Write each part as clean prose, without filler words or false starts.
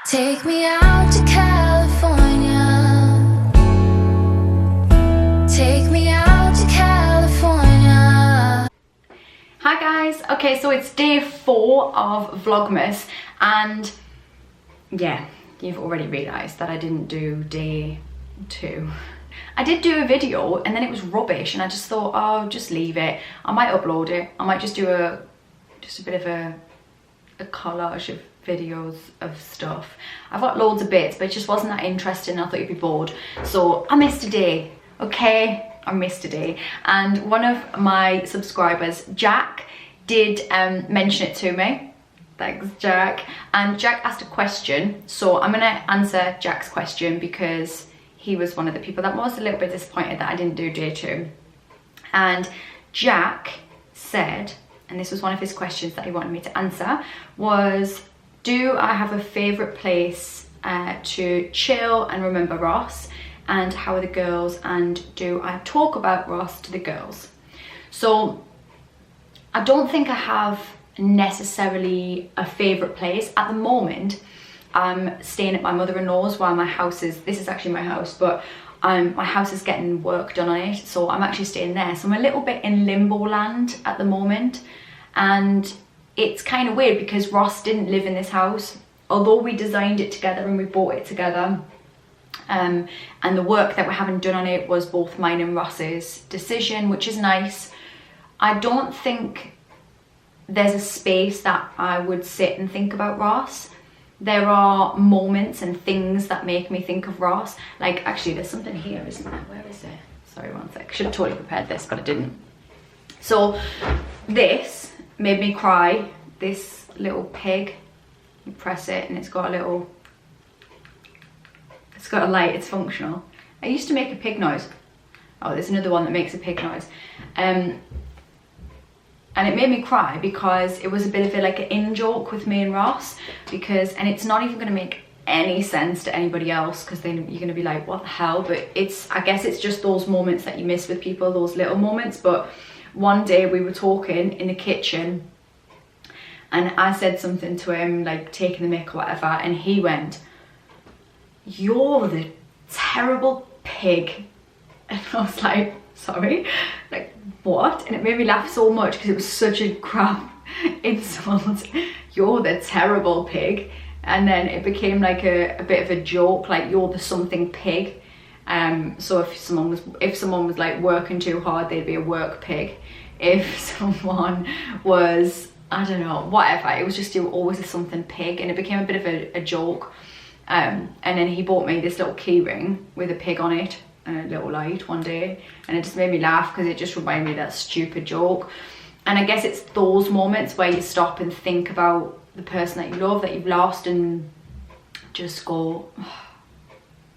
Take me out to California. Take me out to California. Hi guys, okay, so it's day 4 of Vlogmas, and yeah, you've already realised that I didn't do day 2. I did do a video and then it was rubbish and I just thought, oh, just leave it. I might upload it. I might just do a bit of a collage of videos of stuff. I've got loads of bits, but it just wasn't that interesting. I thought you'd be bored. So I missed a day, okay? I missed a day. And one of my subscribers, Jack, did mention it to me. Thanks, Jack. And Jack asked a question. So I'm gonna answer Jack's question because he was one of the people that was a little bit disappointed that I didn't do day 2. And Jack said, and this was one of his questions that he wanted me to answer, was, do I have a favourite place to chill and remember Ross? And how are the girls? And do I talk about Ross to the girls? So I don't think I have necessarily a favourite place. At the moment, I'm staying at my mother-in-law's while my house is, this is actually my house, but my house is getting work done on it, so I'm actually staying there. So I'm a little bit in limbo land at the moment, and it's kind of weird because Ross didn't live in this house, although we designed it together and we bought it together. And the work that we're having done on it was both mine and Ross's decision, which is nice. I don't think there's a space that I would sit and think about Ross. There are moments and things that make me think of Ross. Like, actually, there's something here, isn't there? Where is it? Sorry, one sec. Should have totally prepared this, but I didn't. So this made me cry. This little pig. You press it and it's got a little... It's got a light. It's functional. I used to make a pig noise. Oh, there's another one that makes a pig noise. And it made me cry because it was a bit of like an in-joke with me and Ross, and it's not even going to make any sense to anybody else because then you're going to be like, what the hell? But I guess it's just those moments that you miss with people, those little moments. But one day we were talking in the kitchen and I said something to him, like taking the mick or whatever, and he went, "You're the terrible pig." And I was like, sorry, like what? And it made me laugh so much because it was such a crap insult. You're the terrible pig. And then it became like a bit of a joke, like you're the something pig. So if someone was like working too hard, they'd be a work pig. If someone was, I don't know, whatever, it was just, you're always a something pig, and it became a bit of a joke. And then he bought me this little key ring with a pig on it and a little light one day, and it just made me laugh because it just reminded me of that stupid joke. And I guess it's those moments where you stop and think about the person that you love, that you've lost, and just go, oh,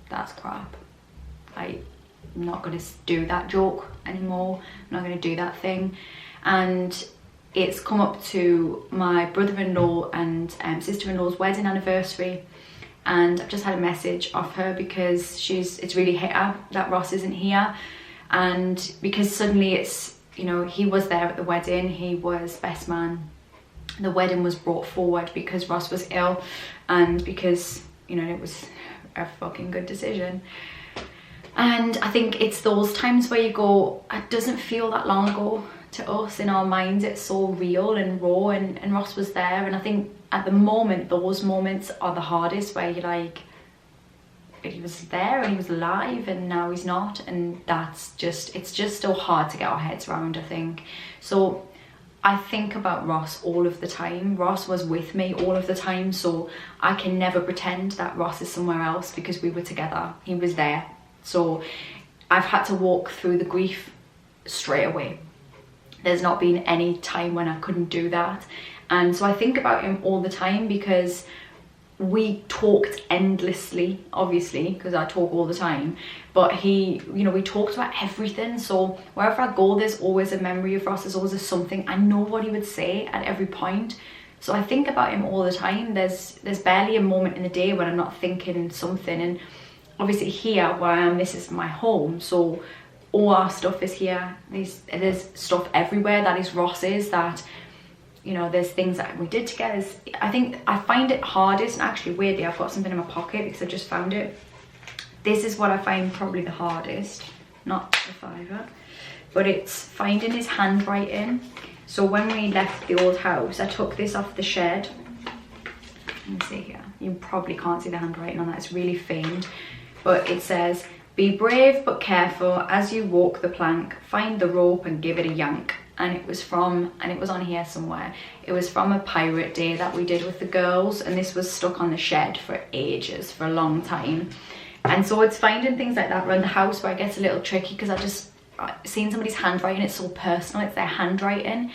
that's crap. I'm not going to do that joke anymore. I'm not going to do that thing. And it's come up to my brother-in-law and sister-in-law's wedding anniversary, and I've just had a message off her because it's really hit her that Ross isn't here. And because suddenly it's, you know, he was there at the wedding, he was best man. The wedding was brought forward because Ross was ill, and because, you know, it was a fucking good decision. And I think it's those times where you go, it doesn't feel that long ago to us. In our minds it's so real and raw, and Ross was there. And I think at the moment, those moments are the hardest, where you're like, he was there and he was alive and now he's not, and it's just still hard to get our heads around, I think. So I think about Ross all of the time. Ross was with me all of the time, so I can never pretend that Ross is somewhere else because we were together. He was there. So I've had to walk through the grief straight away. There's not been any time when I couldn't do that. And so I think about him all the time because we talked endlessly, obviously, because I talk all the time. But we talked about everything. So wherever I go, there's always a memory of Ross. There's always something. I know what he would say at every point. So I think about him all the time. There's barely a moment in the day when I'm not thinking something. And obviously here where I am, this is my home. So all our stuff is here. There's stuff everywhere that is Ross's, that you know, there's things that we did together. I think I find it hardest, and actually weirdly I've got something in my pocket because I just found it. This is what I find probably the hardest, not the fiver, but it's finding his handwriting. So when we left the old house, I took this off the shed. Let me see here. You probably can't see the handwriting on that, it's really faint. But it says, "Be brave but careful as you walk the plank. Find the rope and give it a yank." And it was from, and it was on here somewhere, it was from a pirate day that we did with the girls, and this was stuck on the shed for ages, for a long time. And so it's finding things like that around the house where it gets a little tricky, because I just, seeing somebody's handwriting, it's so personal, it's their handwriting.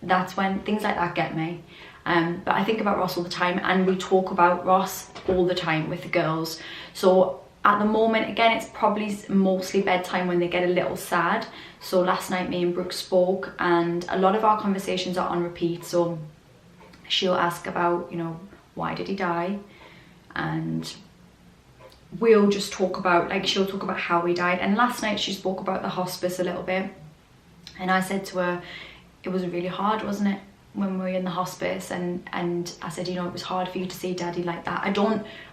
That's when things like that get me. But I think about Ross all the time, and we talk about Ross all the time with the girls. So at the moment, again, it's probably mostly bedtime when they get a little sad. So last night me and Brooke spoke, and a lot of our conversations are on repeat. So she'll ask about, you know, why did he die? And we'll just talk about, like, she'll talk about how he died. And last night she spoke about the hospice a little bit. And I said to her, it was really hard, wasn't it, when we were in the hospice? And I said, you know, it was hard for you to see Daddy like that.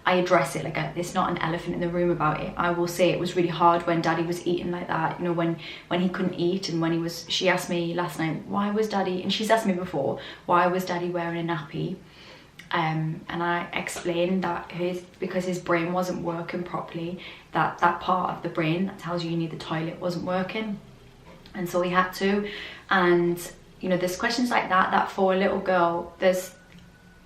I address it like it's not an elephant in the room about it. I will say it was really hard when Daddy was eating like that, you know, when he couldn't eat, and when he was, she asked me last night, why was Daddy, and she's asked me before, why was Daddy wearing a nappy? And I explained that because his brain wasn't working properly, that part of the brain that tells you need the toilet wasn't working, and so he had to. And you know, there's questions like that for a little girl,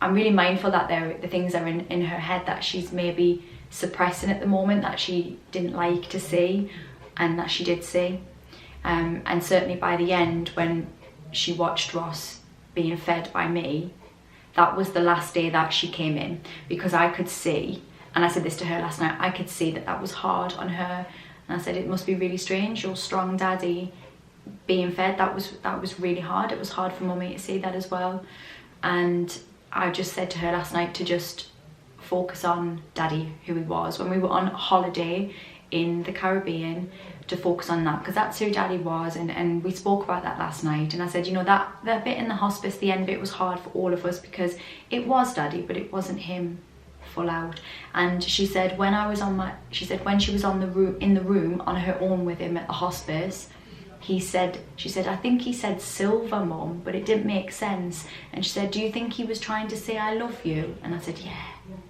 I'm really mindful that the things are in her head that she's maybe suppressing at the moment, that she didn't like to see, and that she did see. And certainly by the end, when she watched Ross being fed by me, that was the last day that she came in, because I could see, and I said this to her last night, I could see that was hard on her. And I said, it must be really strange, your strong daddy being fed, that was really hard. It was hard for Mummy to see that as well. And I just said to her last night to just focus on Daddy, who he was when we were on holiday in the Caribbean, to focus on that, because that's who Daddy was. And we spoke about that last night, and I said, you know, that bit in the hospice, the end bit, was hard for all of us, because it was Daddy, but it wasn't him full out. And she said when she was in the room on her own with him at the hospice, she said, I think he said silver, Mum, but it didn't make sense. And she said, do you think he was trying to say I love you? And I said, yeah,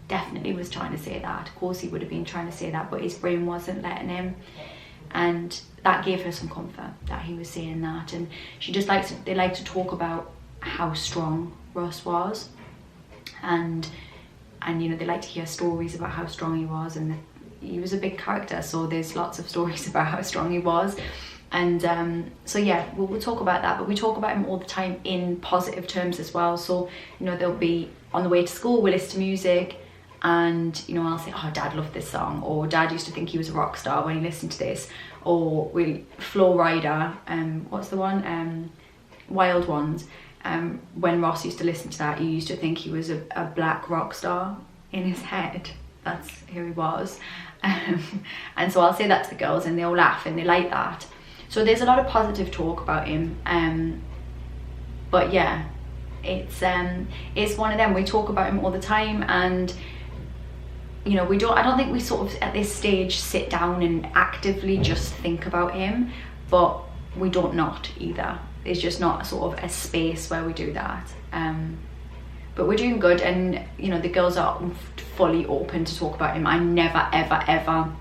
definitely was trying to say that. Of course he would have been trying to say that, but his brain wasn't letting him. And that gave her some comfort that he was saying that. And she just they like to talk about how strong Ross was, and you know, they like to hear stories about how strong he was, and he was a big character, so there's lots of stories about how strong he was. And so yeah, we'll talk about that, but we talk about him all the time in positive terms as well. So, you know, they'll be on the way to school, we'll listen to music, and you know, I'll say, oh, Dad loved this song, or Dad used to think he was a rock star when he listened to this. Or Flow Rider, what's the one, Wild Ones, when Ross used to listen to that, he used to think he was a black rock star in his head. That's who he was. And so I'll say that to the girls, and they'll laugh and they like that. So there's a lot of positive talk about him. But yeah, it's one of them. We talk about him all the time, and you know, I don't think we sort of at this stage sit down and actively just think about him, but we don't not either. There's just not sort of a space where we do that. But we're doing good, and you know, the girls are fully open to talk about him. I never ever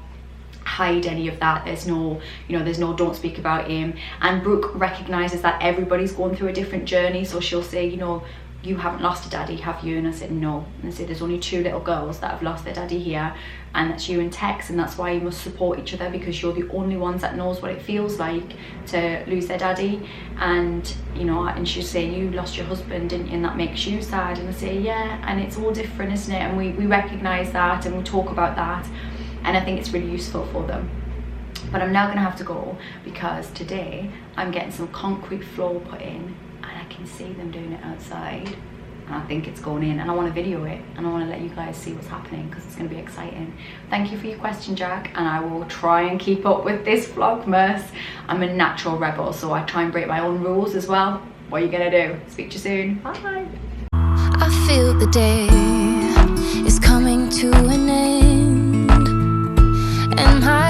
hide any of that. There's no, you know, there's no don't speak about him. And Brooke recognizes that everybody's going through a different journey, so she'll say, you know, you haven't lost a daddy, have you? And I said no. And I said there's only 2 little girls that have lost their daddy here, and that's you and Tex, and that's why you must support each other, because you're the only ones that knows what it feels like to lose their daddy. And you know, and she'll say, you lost your husband, didn't you, and that makes you sad. And I say, yeah, and it's all different, isn't it? And we recognize that, and we talk about that, and I think it's really useful for them. But I'm now gonna have to go, because today I'm getting some concrete floor put in, and I can see them doing it outside, and I think it's going in, and I want to video it, and I want to let you guys see what's happening, because it's going to be exciting. Thank you for your question, Jack, and I will try and keep up with this Vlogmas. I'm a natural rebel, so I try and break my own rules as well. what are you gonna do? Speak to you soon. Bye. I feel the day is coming to an end, and I